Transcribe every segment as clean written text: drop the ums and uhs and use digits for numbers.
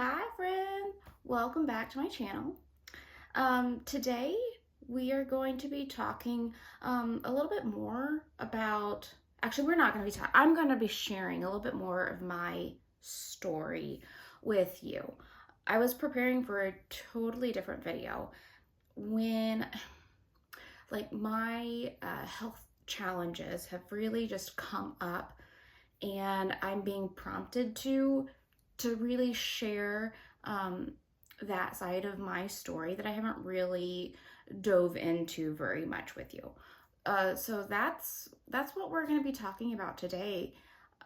Hi friend, welcome back to my channel. Today we are going to be talking a little bit more about, actually we're not going to be talking, I'm going to be sharing a little bit more of my story with you. I was preparing for a totally different video when my health challenges have really just come up, and I'm being prompted to really share that side of my story that I haven't really dove into very much with you. So that's what we're going to be talking about today,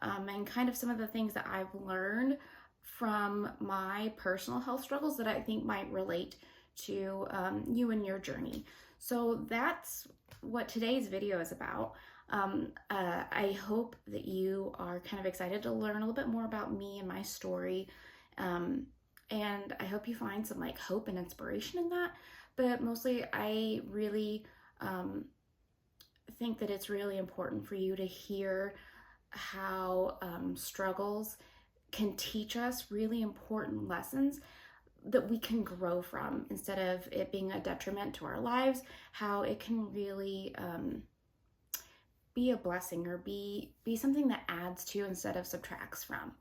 and kind of some of the things that I've learned from my personal health struggles that I think might relate to you and your journey. So that's what today's video is about. I hope that you are kind of excited to learn a little bit more about me and my story. And I hope you find some hope and inspiration in that. But mostly I really think that it's really important for you to hear how struggles can teach us really important lessons that we can grow from, instead of it being a detriment to our lives, how it can really be a blessing or be something that adds to instead of subtracts from.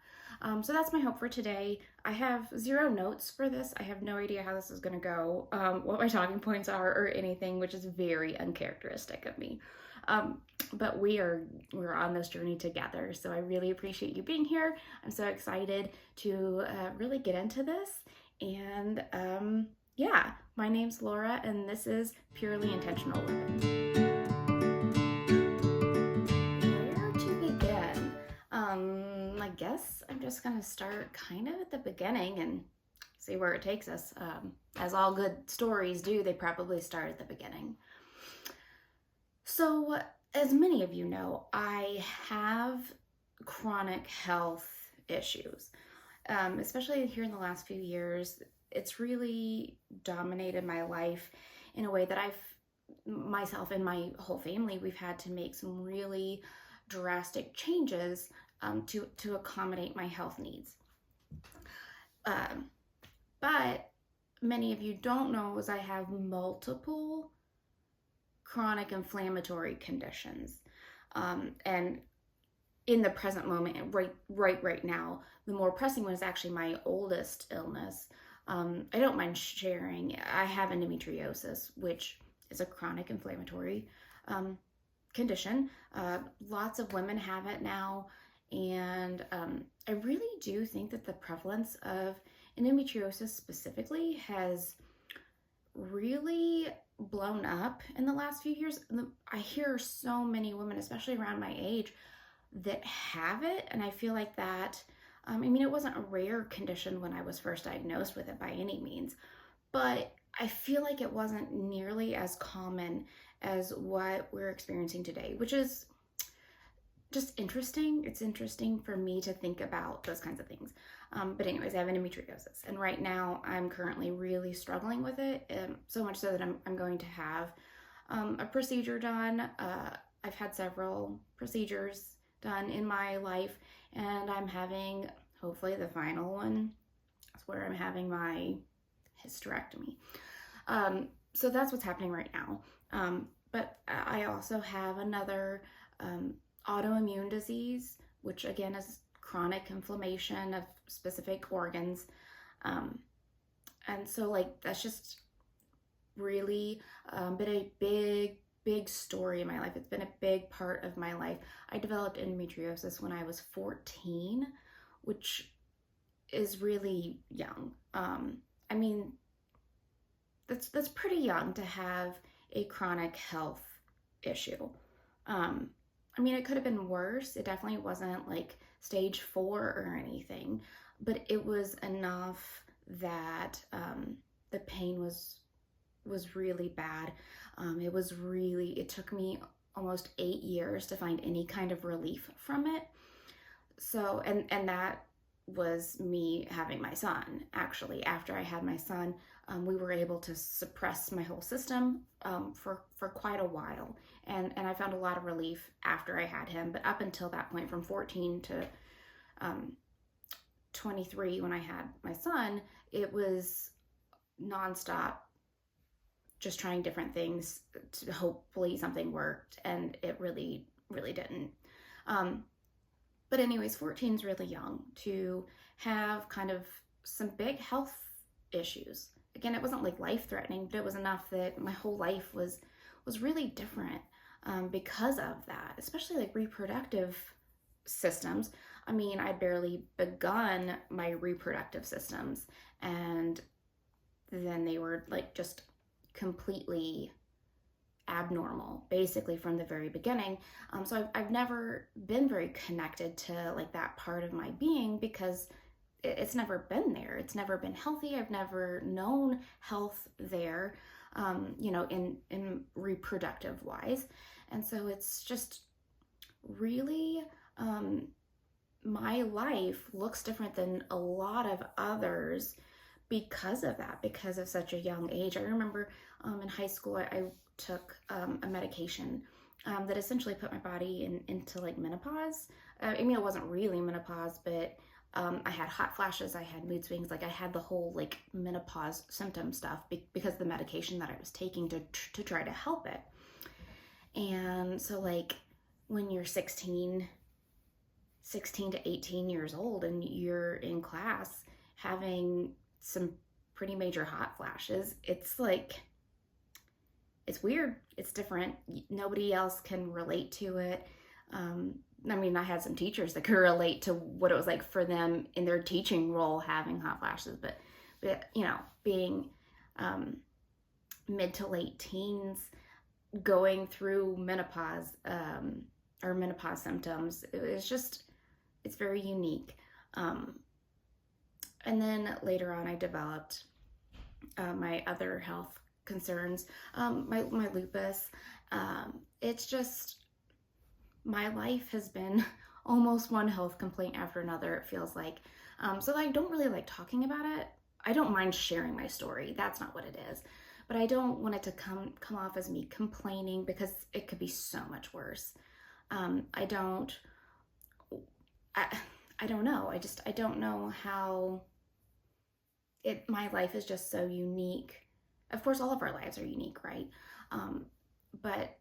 So that's my hope for today. I have zero notes for this. I have no idea how this is going to go, what my talking points are or anything, which is very uncharacteristic of me. But we're on this journey together. So I really appreciate you being here. I'm so excited to really get into this. And yeah, my name's Laura, and this is Purely Intentional Living. Where to begin? I guess I'm just gonna start kind of at the beginning and see where it takes us. As all good stories do, they probably start at the beginning. So, as many of you know, I have chronic health issues. Especially here in the last few years, it's really dominated my life in a way that myself and my whole family, we've had to make some really drastic changes to accommodate my health needs. But many of you don't know is I have multiple chronic inflammatory conditions. And in the present moment, right now, the more pressing one is actually my oldest illness. I don't mind sharing. I have endometriosis, which is a chronic inflammatory condition. Lots of women have it now, and I really do think that the prevalence of endometriosis specifically has really blown up in the last few years. I hear so many women, especially around my age, that have it, and I feel like that, I mean, it wasn't a rare condition when I was first diagnosed with it by any means, but I feel like it wasn't nearly as common as what we're experiencing today, which is just interesting. It's interesting for me to think about those kinds of things. But anyways, I have endometriosis, and right now I'm currently really struggling with it, so much so that I'm going to have a procedure done. I've had several procedures done in my life, and I'm having, hopefully the final one, that's where I'm having my hysterectomy. So that's what's happening right now. But I also have another autoimmune disease, which again is chronic inflammation of specific organs. And so that's just really been a big story in my life. It's been a big part of my life. I developed endometriosis when I was 14, which is really young. I mean, that's pretty young to have a chronic health issue. I mean, it could have been worse. It definitely wasn't stage 4 or anything, but it was enough that the pain was really bad. It took me almost 8 years to find any kind of relief from it. So, and that was me having my son. Actually, after I had my son, we were able to suppress my whole system for quite a while. And I found a lot of relief after I had him. But up until that point, from 14 to 23 when I had my son, it was nonstop, just trying different things to hopefully something worked, and it really, really didn't. Um, but anyways, 14 is really young to have kind of some big health issues. Again, it wasn't like life threatening, but it was enough that my whole life was really different because of that, especially like reproductive systems. I mean, I barely begun my reproductive systems, and then they were like just completely abnormal basically from the very beginning. So I've never been very connected to like that part of my being because it's never been there. It's never been healthy. I've never known health there, in reproductive wise. And so it's just really, my life looks different than a lot of others because of that, because of such a young age. I remember in high school, I took a medication that essentially put my body into like menopause. I mean, it wasn't really menopause, but I had hot flashes, I had mood swings, like I had the whole like menopause symptom stuff because of the medication that I was taking to try to help it. And so like when you're 16 to 18 years old and you're in class having some pretty major hot flashes, it's like, it's weird, it's different, nobody else can relate to it. I mean, I had some teachers that could relate to what it was like for them in their teaching role having hot flashes, but being mid to late teens, going through menopause or menopause symptoms, it's very unique. And then later on, I developed my other health concerns, my lupus. It's just, my life has been almost one health complaint after another, it feels like. So I don't really like talking about it. I don't mind sharing my story. That's not what it is. But I don't want it to come off as me complaining because it could be so much worse. I don't know. I don't know how my life is just so unique. Of course, all of our lives are unique, right? But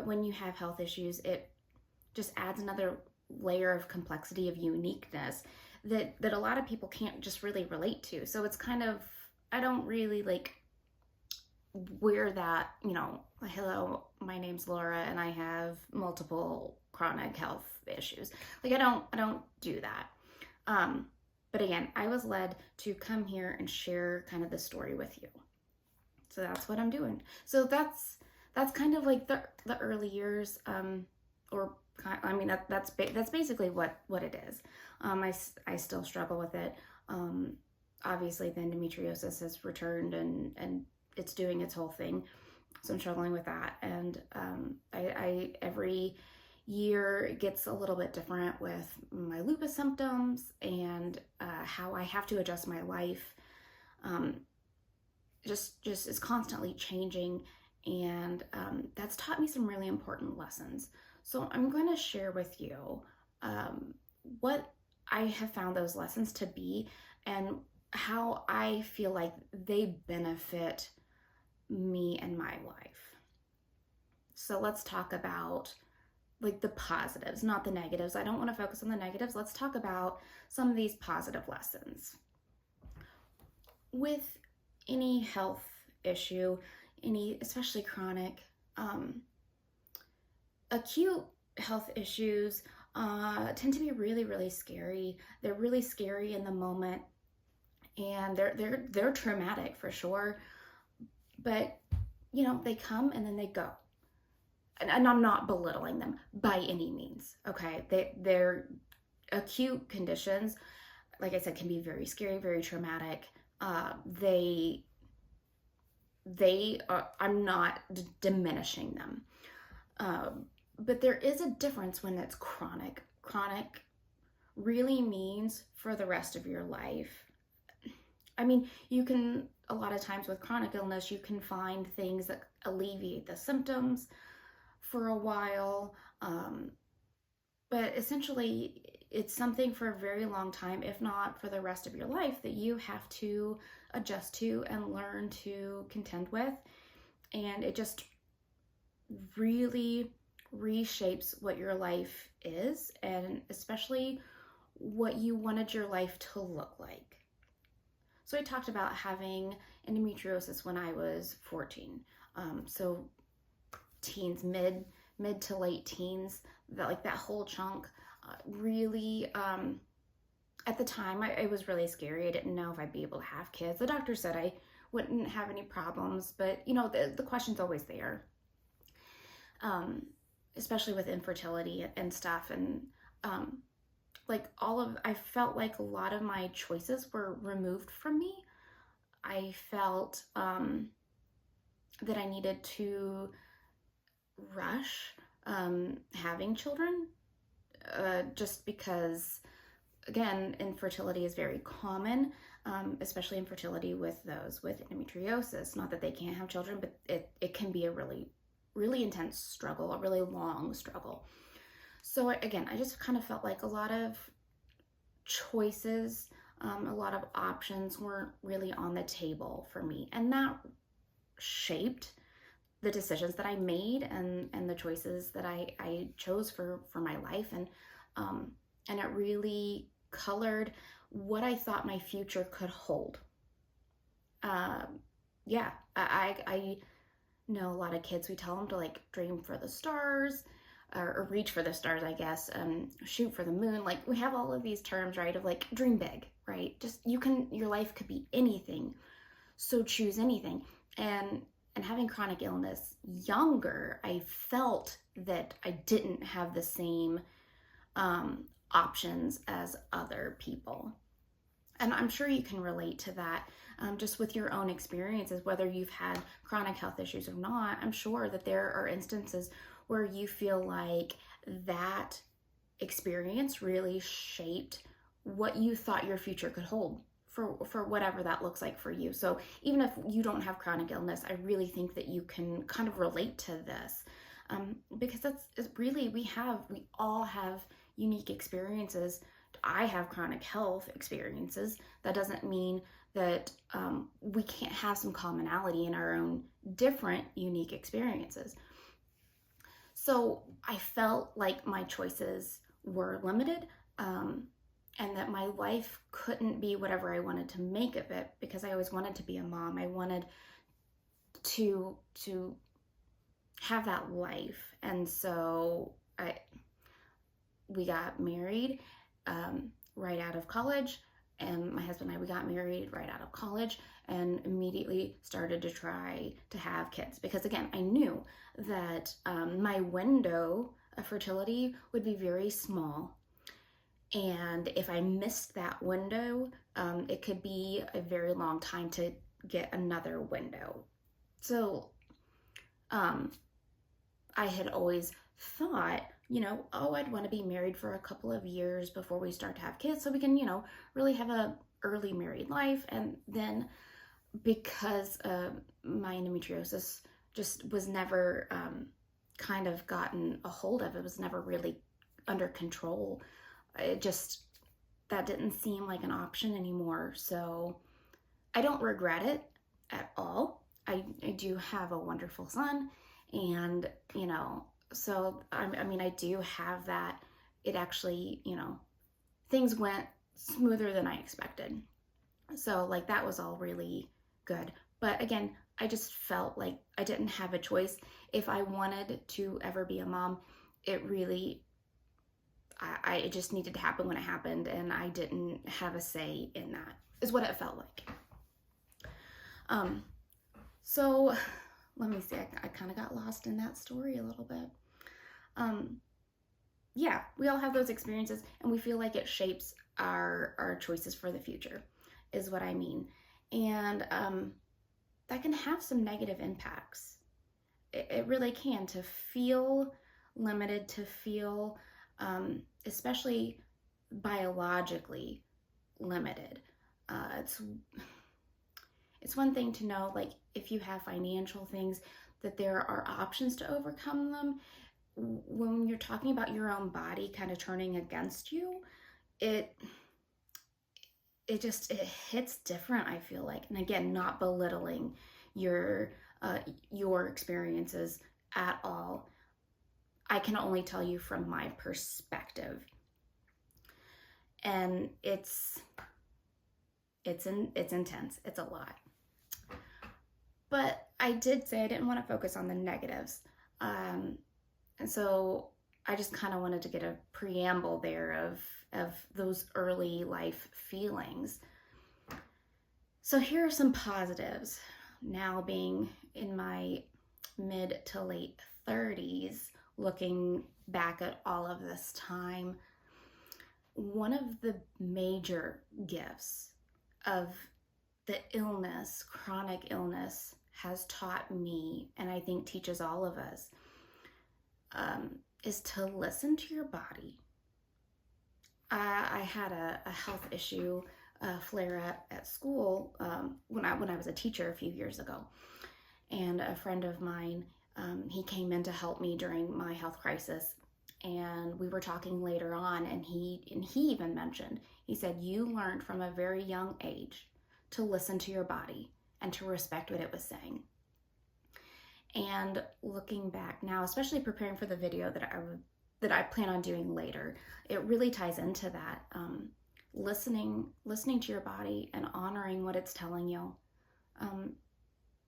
when you have health issues, it just adds another layer of complexity, of uniqueness that a lot of people can't just really relate to. So it's kind of, I don't really like wear that, hello, my name's Laura and I have multiple chronic health issues. Like I don't do that. But again, I was led to come here and share kind of the story with you. So that's what I'm doing. So that's kind of like the early years, that's basically what it is. I still struggle with it. Obviously the endometriosis has returned and it's doing its whole thing. So I'm struggling with that. And I every year it gets a little bit different with my lupus symptoms and how I have to adjust my life. Just is constantly changing, and that's taught me some really important lessons. So I'm going to share with you what I have found those lessons to be and how I feel like they benefit me and my life. So let's talk about like the positives, not the negatives. I don't want to focus on the negatives. Let's talk about some of these positive lessons. With any health issue, especially chronic, acute health issues tend to be really, really scary. They're really scary in the moment, and they're traumatic for sure. But they come and then they go. And I'm not belittling them by any means. Okay, they're acute conditions, like I said, can be very scary, very traumatic. They are, I'm not diminishing them. But there is a difference when it's chronic. Chronic really means for the rest of your life. I mean, you can, a lot of times with chronic illness, you can find things that alleviate the symptoms for a while. But essentially, it's something for a very long time, if not for the rest of your life, that you have to adjust to and learn to contend with. And it just really reshapes what your life is, and especially what you wanted your life to look like. So I talked about having endometriosis when I was 14. So teens, mid to late teens, that whole chunk. Really, at the time, it was really scary. I didn't know if I'd be able to have kids. The doctor said I wouldn't have any problems, but the question's always there, especially with infertility and stuff. And I felt like a lot of my choices were removed from me. I felt that I needed to rush having children, just because, again, infertility is very common, especially infertility with those with endometriosis. Not that they can't have children, but it can be a really, really intense struggle, a really long struggle. So again, I just kind of felt like a lot of choices, a lot of options weren't really on the table for me. And that shaped the decisions that I made and the choices that I chose for my life. And it really colored what I thought my future could hold. Yeah, I know a lot of kids, we tell them to like dream for the stars, or reach for the stars, I guess, shoot for the moon. Like, we have all of these terms, right, of like dream big, right? Just your life could be anything, so choose anything. And having chronic illness younger, I felt that I didn't have the same options as other people. And I'm sure you can relate to that, just with your own experiences, whether you've had chronic health issues or not. I'm sure that there are instances where you feel like that experience really shaped what you thought your future could hold for whatever that looks like for you. So even if you don't have chronic illness, I really think that you can kind of relate to this, because it's really, we all have unique experiences. I have chronic health experiences. That doesn't mean that we can't have some commonality in our own different unique experiences. So I felt like my choices were limited, and that my life couldn't be whatever I wanted to make of it, because I always wanted to be a mom. I wanted to have that life. And so we got married right out of college, and my husband and I, we got married right out of college and immediately started to try to have kids, because again, I knew that my window of fertility would be very small. And if I missed that window, it could be a very long time to get another window. So I had always thought, I'd want to be married for a couple of years before we start to have kids, so we can, really have a early married life. And then, because my endometriosis just was never kind of gotten a hold of, it was never really under control. That didn't seem like an option anymore. So I don't regret it at all. I do have a wonderful son, and so I do have that. It actually, things went smoother than I expected. So like, that was all really good. But again, I just felt like I didn't have a choice. If I wanted to ever be a mom, it just needed to happen when it happened, and I didn't have a say in that, is what it felt like. So let me see, I kind of got lost in that story a little bit. Yeah, we all have those experiences, and we feel like it shapes our choices for the future, is what I mean. And that can have some negative impacts. It really can, to feel limited, to feel especially biologically limited. It's one thing to know, like, if you have financial things, that there are options to overcome them. When you're talking about your own body kind of turning against you, it it hits different, I feel like. And again, not belittling your your experiences at all. I can only tell you from my perspective. And it's intense. It's a lot. But I did say I didn't want to focus on the negatives. And so I just kind of wanted to get a preamble there of those early life feelings. So here are some positives. Now being in my mid to late 30s, looking back at all of this time, one of the major gifts of the illness, chronic illness, has taught me, and I think teaches all of us, is to listen to your body. I had a health issue flare up at school when I was a teacher a few years ago, and a friend of mine, he came in to help me during my health crisis, and we were talking later on, and he even mentioned, he said, you learned from a very young age to listen to your body and to respect what it was saying. And looking back now, especially preparing for the video that I plan on doing later, it really ties into that. Listening to your body and honoring what it's telling you.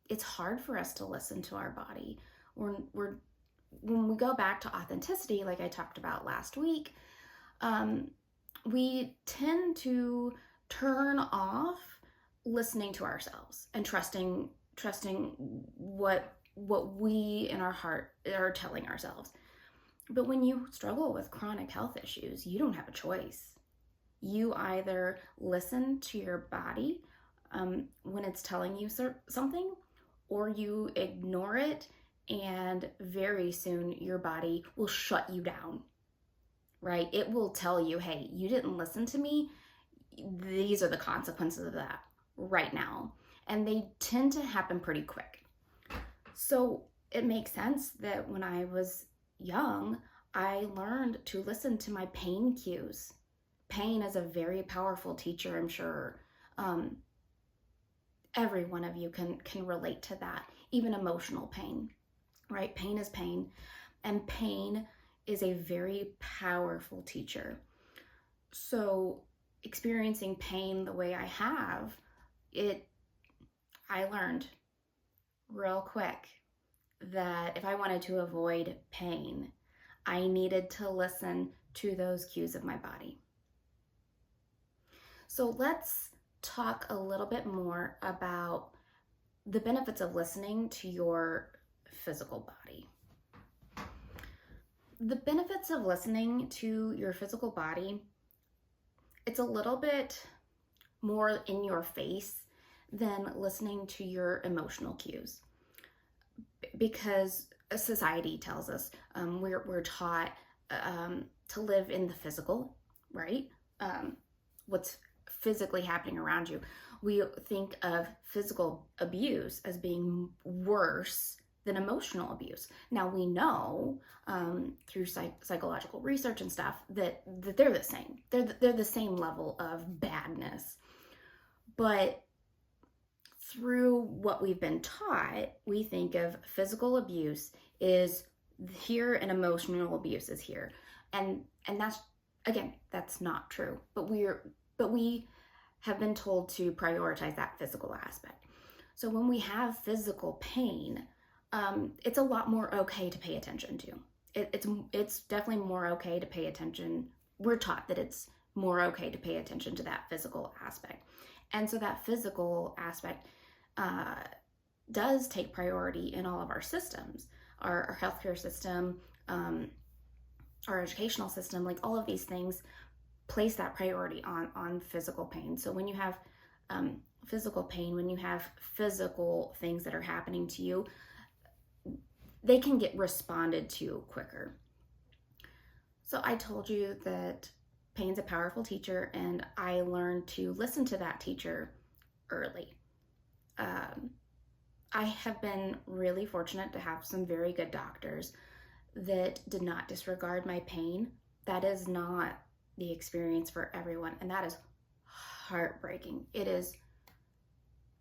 It's hard for us to listen to our body. When we go back to authenticity, like I talked about last week, we tend to turn off listening to ourselves and trusting what we in our heart are telling ourselves. But when you struggle with chronic health issues, you don't have a choice. You either listen to your body when it's telling you something, or you ignore it, and very soon your body will shut you down, right? It will tell you, hey, you didn't listen to me. These are the consequences of that right now. And they tend to happen pretty quick. So it makes sense that when I was young, I learned to listen to my pain cues. Pain is a very powerful teacher, I'm sure. Every one of you can relate to that, even emotional pain, right? Pain is pain, and pain is a very powerful teacher. So experiencing pain the way I have, I learned real quick that if I wanted to avoid pain, I needed to listen to those cues of my body. So let's talk a little bit more about the benefits of listening to your physical body. The benefits of listening to your physical body, it's a little bit more in your face than listening to your emotional cues, because society tells us we're taught to live in the physical, right? What's physically happening around you. We think of physical abuse as being worse than emotional abuse. Now we know through psychological research and stuff that they're the same. They're the same level of badness. But through what we've been taught, we think of physical abuse is here and emotional abuse is here. And that's, again, that's not true. But we have been told to prioritize that physical aspect. So when we have physical pain, it's a lot more okay to pay attention to. It's definitely more okay to pay attention. We're taught that it's more okay to pay attention to that physical aspect. And so that physical aspect does take priority in all of our systems, our healthcare system, our educational system, like all of these things place that priority on physical pain. So when you have physical pain, when you have physical things that are happening to you, they can get responded to quicker. So I told you that pain's a powerful teacher, and I learned to listen to that teacher early. I have been really fortunate to have some very good doctors that did not disregard my pain. That is not the experience for everyone, and that is heartbreaking. It is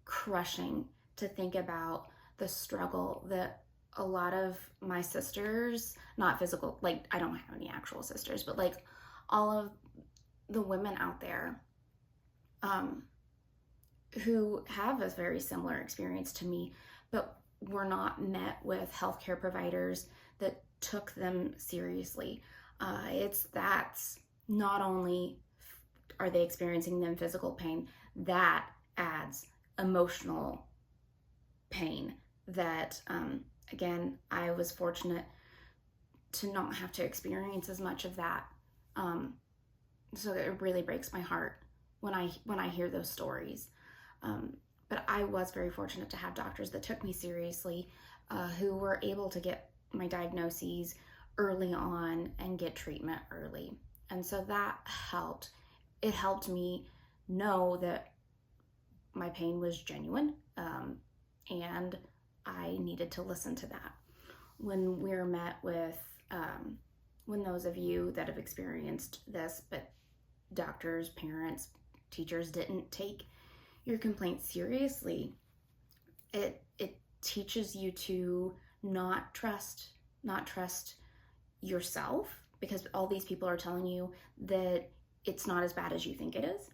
crushing to think about the struggle that a lot of my sisters, not physical, like I don't have any actual sisters, but like all of the women out there who have a very similar experience to me, but were not met with healthcare providers that took them seriously. That's not only are they experiencing them physical pain, that adds emotional pain that, again, I was fortunate to not have to experience as much of that. So it really breaks my heart when I hear those stories. But I was very fortunate to have doctors that took me seriously, who were able to get my diagnoses early on and get treatment early. And so that helped. It helped me know that my pain was genuine, and I needed to listen to that. When we're met with, when those of you that have experienced this, but doctors, parents, teachers didn't take your complaint seriously, it teaches you to not trust yourself, because all these people are telling you that it's not as bad as you think it is.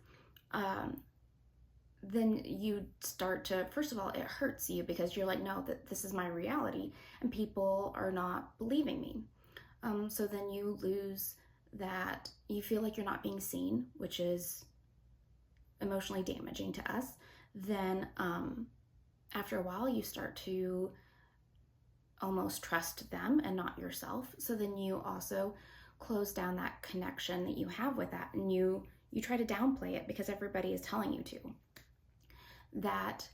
Then you start to, first of all, it hurts you because you're like, no, that this is my reality, and people are not believing me. So then you lose that, you feel like you're not being seen, which is emotionally damaging to us. Then after a while, you start to almost trust them and not yourself. So then you also close down that connection that you have with that, and you try to downplay it because everybody is telling you to. That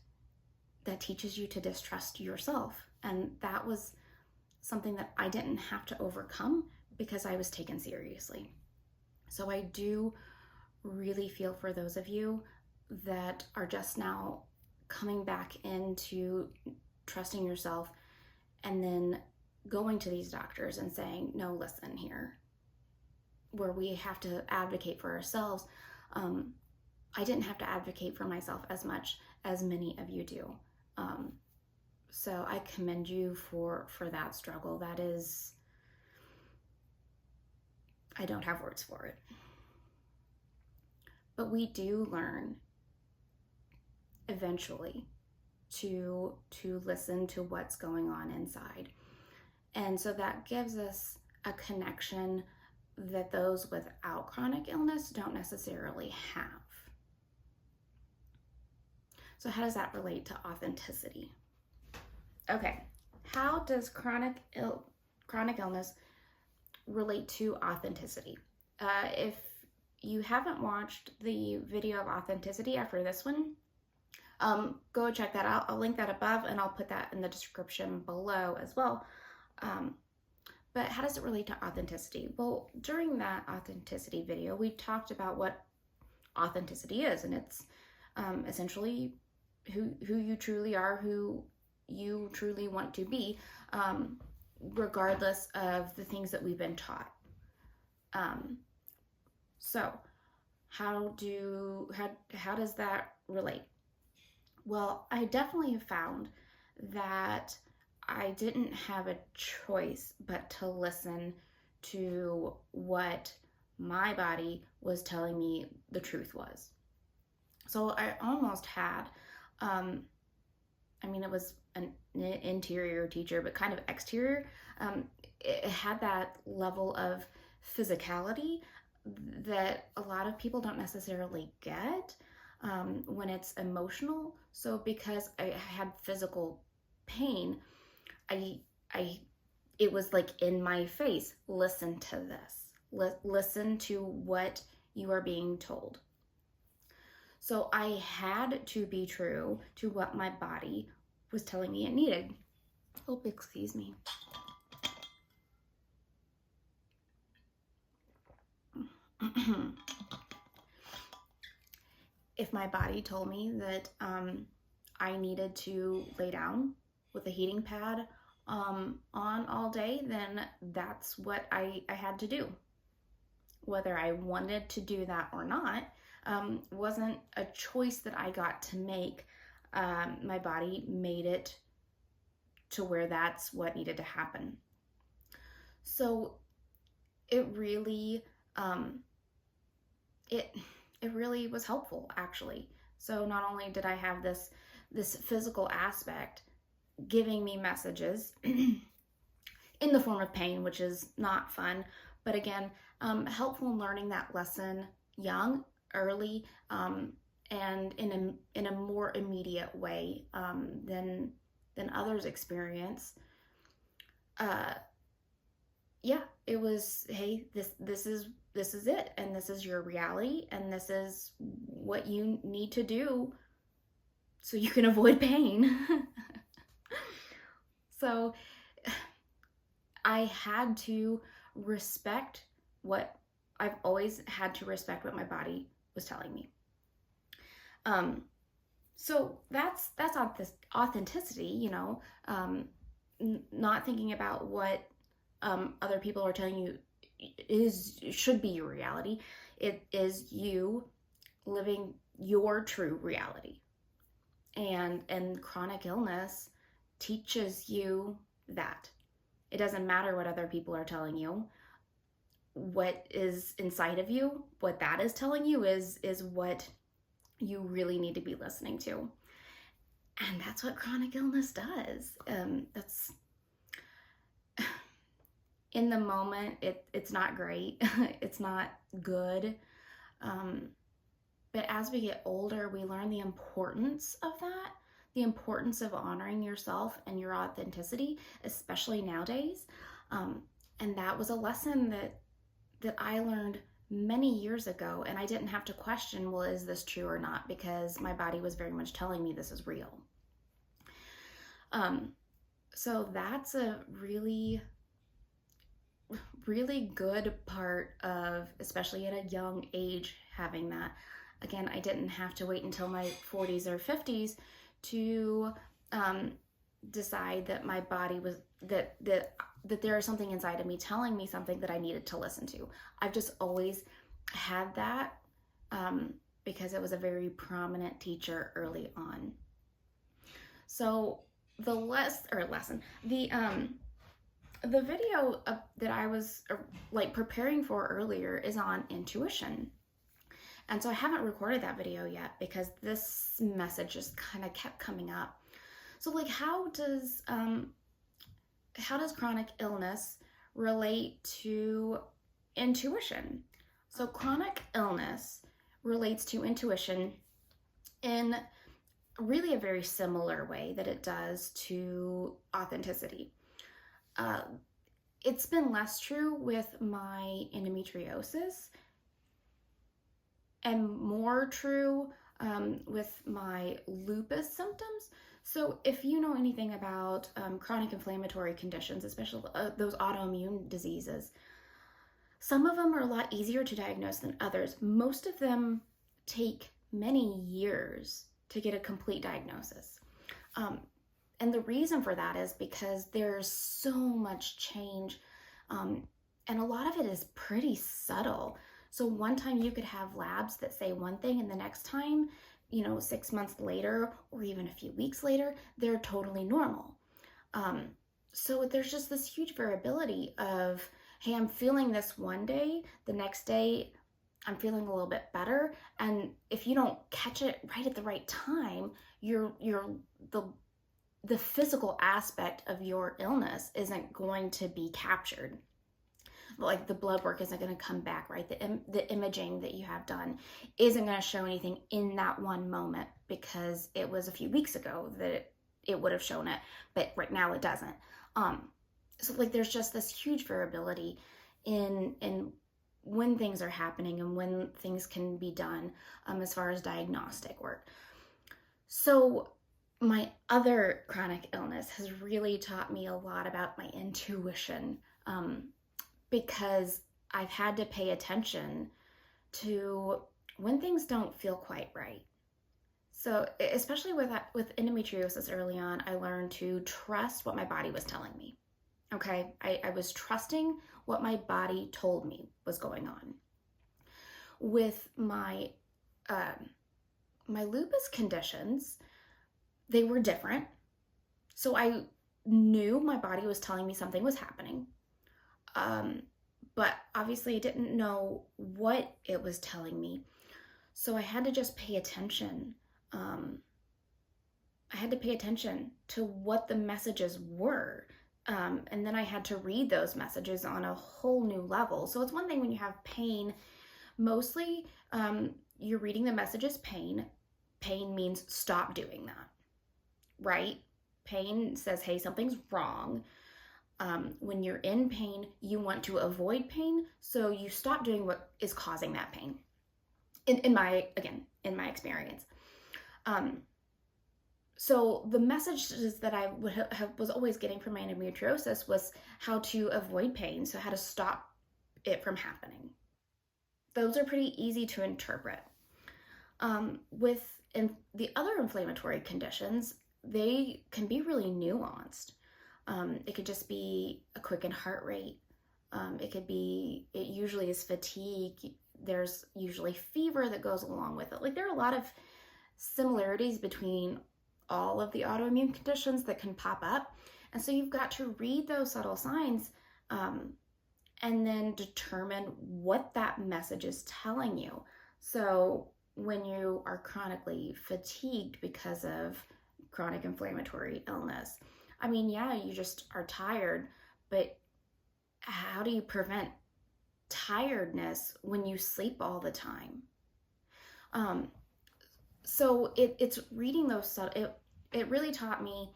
teaches you to distrust yourself, and that was something that I didn't have to overcome because I was taken seriously. So I do really feel for those of you that are just now coming back into trusting yourself, and then going to these doctors and saying, no, listen here, where we have to advocate for ourselves. I didn't have to advocate for myself as much as many of you do. So I commend you for that struggle. That is, I don't have words for it. But we do learn eventually to listen to what's going on inside. And so that gives us a connection that those without chronic illness don't necessarily have. So how does that relate to authenticity? Okay, how does chronic illness relate to authenticity? If you haven't watched the video of authenticity after this one, go check that out. I'll link that above, and I'll put that in the description below as well. But how does it relate to authenticity? Well, during that authenticity video, we talked about what authenticity is, and it's essentially who you truly are, who you truly want to be, regardless of the things that we've been taught. So how does that relate? Well, I definitely have found that I didn't have a choice but to listen to what my body was telling me the truth was. So I almost had, it was an interior teacher, but kind of exterior. It had that level of physicality that a lot of people don't necessarily get when it's emotional. So because I had physical pain, it was like in my face, listen to this. Listen to what you are being told. So I had to be true to what my body was telling me it needed. Oh, excuse me. If my body told me that I needed to lay down with a heating pad on all day, then that's what I had to do. whether I wanted to do that or not, wasn't a choice that I got to make. My body made it to where that's what needed to happen. So it really, it really was helpful, actually. So not only did I have this physical aspect giving me messages in the form of pain, which is not fun, but again, helpful in learning that lesson young, early, and in a more immediate way than others experience. Yeah, it was, hey, this is it, and this is your reality, and this is what you need to do so you can avoid pain. So I had to respect what I've always had to respect what my body was telling me. So that's authenticity, you know, not thinking about what other people are telling you should be your reality. It is you living your true reality. And chronic illness teaches you that. It doesn't matter what other people are telling you. What is inside of you, what that is telling you is what you really need to be listening to. And that's what chronic illness does. That's in the moment, it's not great. It's not good. But as we get older, we learn the importance of that, the importance of honoring yourself and your authenticity, especially nowadays. And that was a lesson that I learned many years ago, and I didn't have to question, well, is this true or not? Because my body was very much telling me this is real. So that's a really, really good part of, especially at a young age, having that. Again, I didn't have to wait until my 40s or 50s to decide that my body was, that there is something inside of me telling me something that I needed to listen to. I've just always had that because it was a very prominent teacher early on. So the video that I was like preparing for earlier is on intuition. And so I haven't recorded that video yet because this message just kind of kept coming up. So like, how does chronic illness relate to intuition? So chronic illness relates to intuition in really a very similar way that it does to authenticity. It's been less true with my endometriosis and more true with my lupus symptoms. So if you know anything about chronic inflammatory conditions, especially those autoimmune diseases, some of them are a lot easier to diagnose than others. Most of them take many years to get a complete diagnosis. And the reason for that is because there's so much change, and a lot of it is pretty subtle. So one time you could have labs that say one thing, and the next time, 6 months later, or even a few weeks later, they're totally normal. So there's just this huge variability of, hey, I'm feeling this one day, the next day I'm feeling a little bit better. And if you don't catch it right at the right time, the physical aspect of your illness isn't going to be captured. Like the blood work isn't going to come back, right? The imaging that you have done isn't going to show anything in that one moment because it was a few weeks ago that it would have shown it, but right now it doesn't. So like there's just this huge variability in when things are happening and when things can be done as far as diagnostic work. So my other chronic illness has really taught me a lot about my intuition, because I've had to pay attention to when things don't feel quite right. So especially with endometriosis early on, I learned to trust what my body was telling me. Okay, I was trusting what my body told me was going on. With my lupus conditions, they were different. So I knew my body was telling me something was happening. Um, but obviously I didn't know what it was telling me. So I had to just pay attention. Um, I had to pay attention to what the messages were. And then I had to read those messages on a whole new level. So it's one thing when you have pain, mostly you're reading the messages pain. Pain means stop doing that, right? Pain says, hey, something's wrong. When you're in pain, you want to avoid pain, so you stop doing what is causing that pain. In my experience. So the messages that I was always getting from my endometriosis was how to avoid pain, so how to stop it from happening. Those are pretty easy to interpret. With the other inflammatory conditions, they can be really nuanced. It could just be a quickened heart rate. It usually is fatigue. There's usually fever that goes along with it. Like, there are a lot of similarities between all of the autoimmune conditions that can pop up. And so you've got to read those subtle signs and then determine what that message is telling you. So when you are chronically fatigued because of chronic inflammatory illness, I mean, yeah, you just are tired, but how do you prevent tiredness when you sleep all the time? So it's reading those, it really taught me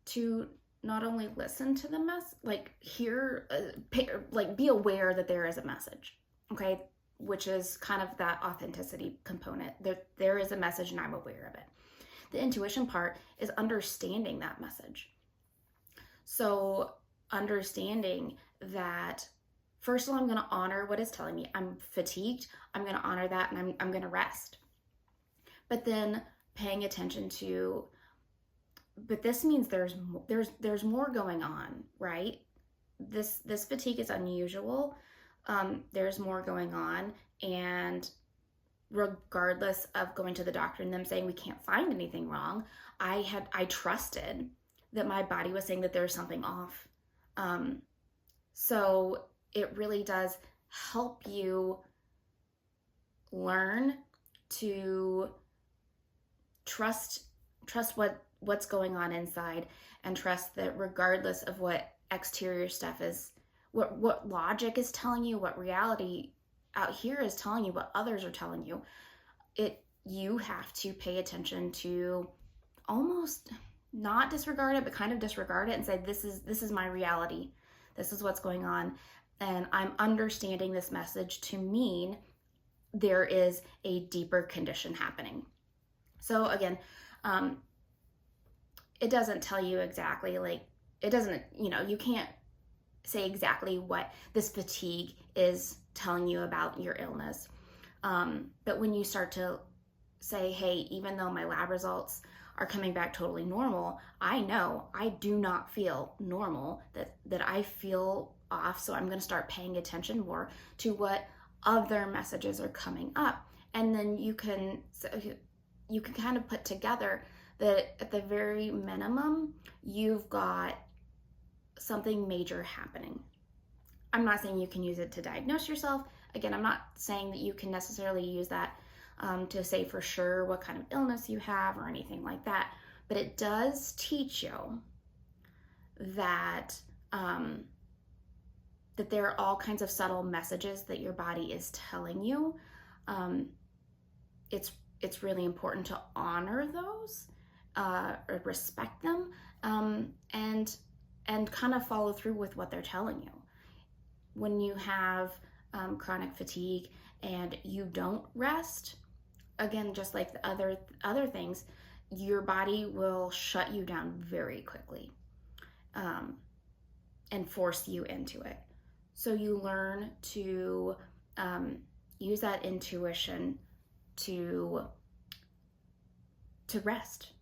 to not only listen to the be aware that there is a message, okay, which is kind of that authenticity component. There is a message and I'm aware of it. The intuition part is understanding that message. So understanding that, first of all, I'm going to honor what is telling me. I'm fatigued. I'm going to honor that, and I'm going to rest. But then paying attention to, but this means there's more going on, right? This fatigue is unusual. There's more going on, and regardless of going to the doctor and them saying we can't find anything wrong, I trusted that my body was saying that there's something off. So it really does help you learn to trust what's going on inside, and trust that regardless of what exterior stuff is, what logic is telling you, what reality out here is telling you, what others are telling you, you have to pay attention to, almost not disregard it, but kind of disregard it and say, this is my reality. This is what's going on. And I'm understanding this message to mean there is a deeper condition happening. So again, it doesn't tell you exactly, it doesn't, you can't say exactly what this fatigue is telling you about your illness. But when you start to say, hey, even though my lab results are coming back totally normal, I know I do not feel normal, that I feel off. So I'm going to start paying attention more to what other messages are coming up. And then you can kind of put together that at the very minimum, you've got something major happening. I'm not saying you can use it to diagnose yourself. Again, I'm not saying that you can necessarily use that to say for sure what kind of illness you have or anything like that. But it does teach you that that there are all kinds of subtle messages that your body is telling you. It's really important to honor those, or respect them, and kind of follow through with what they're telling you. When you have chronic fatigue and you don't rest, again, just like the other things, your body will shut you down very quickly, and force you into it. So you learn to use that intuition to rest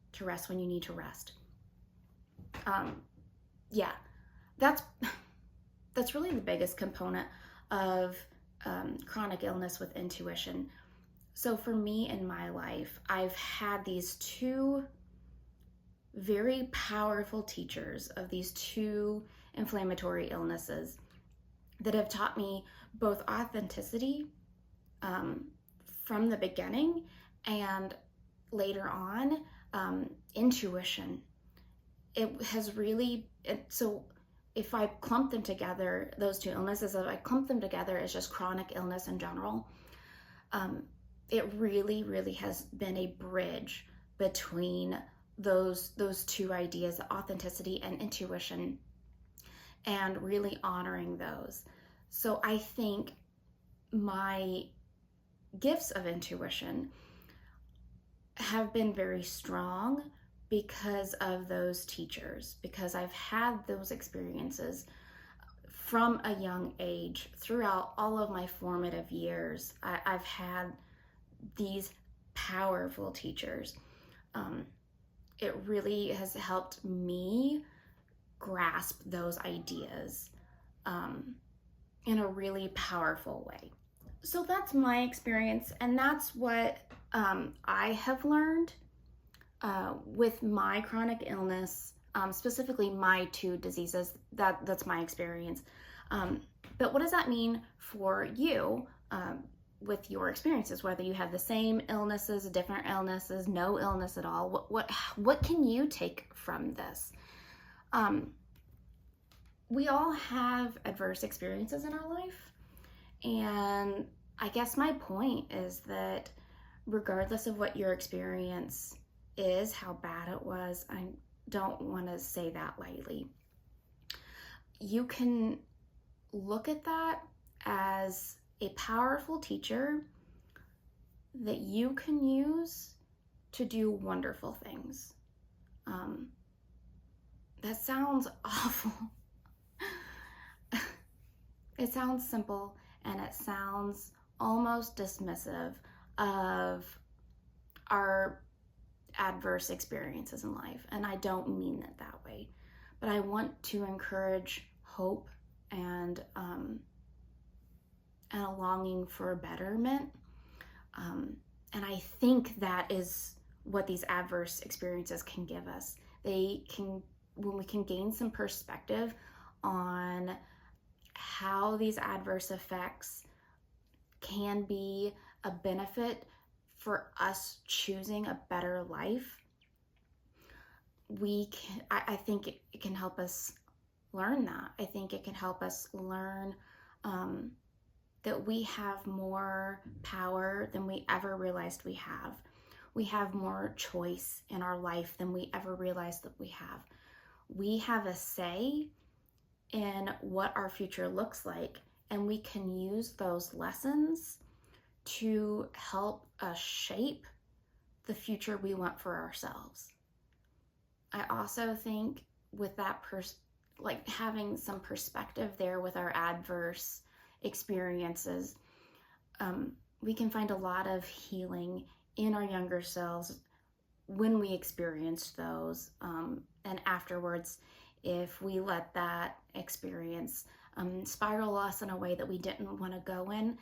when you need to rest. Yeah, that's really the biggest component of chronic illness with intuition. So for me in my life, I've had these two very powerful teachers of these two inflammatory illnesses that have taught me both authenticity from the beginning and later on intuition. It has really, so if I clump them together, those two illnesses, if I clump them together as just chronic illness in general, it really, really has been a bridge between those two ideas, authenticity and intuition, and really honoring those. So I think my gifts of intuition have been very strong because of those teachers, because I've had those experiences from a young age throughout all of my formative years. I've had these powerful teachers. It really has helped me grasp those ideas in a really powerful way. So that's my experience, and that's what I have learned with my chronic illness, specifically my two diseases. That's my experience. But what does that mean for you with your experiences, whether you have the same illnesses, different illnesses, no illness at all? What can you take from this? We all have adverse experiences in our life, and I guess my point is that regardless of what your experience is, how bad it was, I don't want to say that lightly, you can look at that as a powerful teacher that you can use to do wonderful things. That sounds awful. It sounds simple, and it sounds almost dismissive of our adverse experiences in life, and I don't mean it that way, but I want to encourage hope and a longing for betterment, and I think that is what these adverse experiences can give us. They can, when we can gain some perspective on how these adverse effects can be a benefit for us choosing a better life, I think it can help us learn that. I think it can help us learn that we have more power than we ever realized we have. We have more choice in our life than we ever realized that we have. We have a say in what our future looks like, and we can use those lessons to help us shape the future we want for ourselves. I also think with that like having some perspective there with our adverse experiences, we can find a lot of healing in our younger selves when we experienced those, and afterwards, if we let that experience spiral us in a way that we didn't want to go in.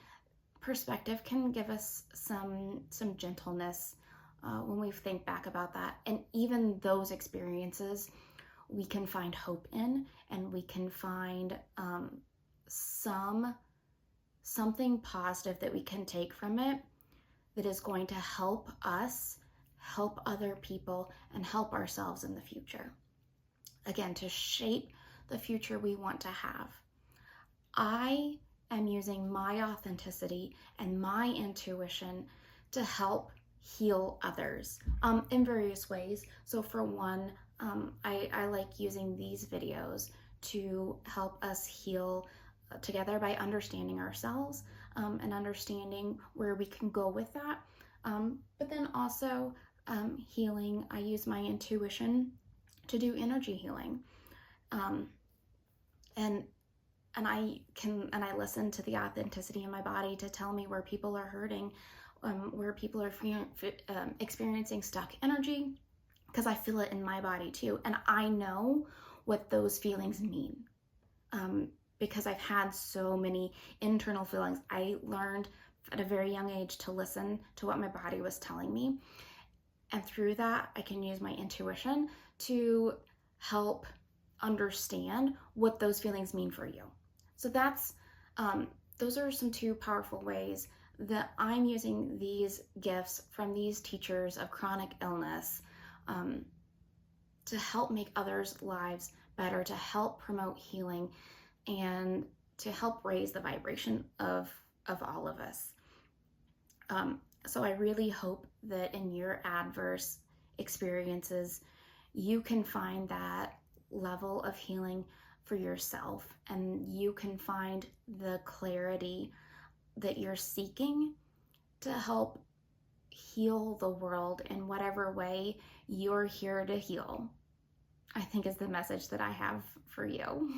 Perspective can give us some gentleness when we think back about that, and even those experiences we can find hope in, and we can find something positive that we can take from it that is going to help us, help other people, and help ourselves in the future. Again, to shape the future we want to have. I am using my authenticity and my intuition to help heal others in various ways. So for one, I like using these videos to help us heal together by understanding ourselves and understanding where we can go with that. But then also healing, I use my intuition to do energy healing. And I listen to the authenticity in my body to tell me where people are hurting, where people are experiencing stuck energy, because I feel it in my body too, and I know what those feelings mean. because I've had so many internal feelings. I learned at a very young age to listen to what my body was telling me. And through that, I can use my intuition to help understand what those feelings mean for you. So those are some two powerful ways that I'm using these gifts from these teachers of chronic illness to help make others' lives better, to help promote healing, and to help raise the vibration of all of us. So I really hope that in your adverse experiences, you can find that level of healing for yourself, and you can find the clarity that you're seeking to help heal the world in whatever way you're here to heal, I think is the message that I have for you.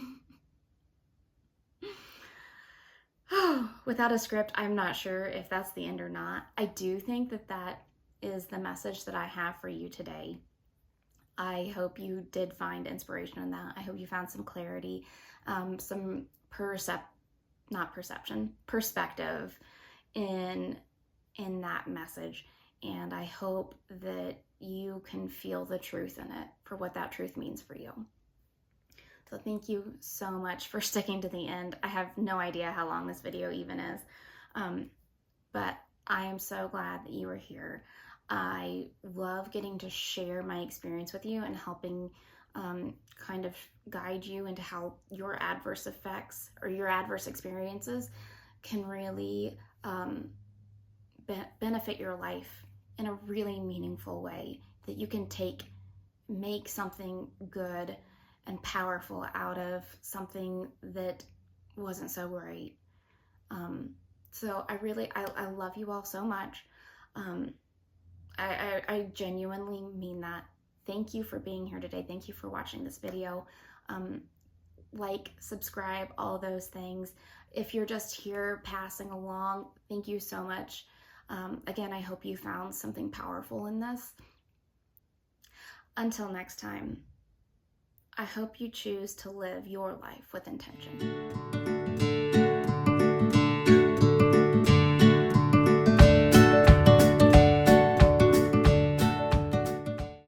Without a script, I'm not sure if that's the end or not. I do think that that is the message that I have for you today. I hope you did find inspiration in that. I hope you found some clarity, some perspective in that message. And I hope that you can feel the truth in it for what that truth means for you. So thank you so much for sticking to the end. I have no idea how long this video even is, but I am so glad that you are here. I love getting to share my experience with you and helping kind of guide you into how your adverse effects or your adverse experiences can really benefit your life in a really meaningful way, that you can make something good and powerful out of something that wasn't so great. So I love you all so much. I genuinely mean that. Thank you for being here today. Thank you for watching this video. Like, subscribe, all those things. If you're just here passing along, thank you so much. Again, I hope you found something powerful in this. Until next time, I hope you choose to live your life with intention.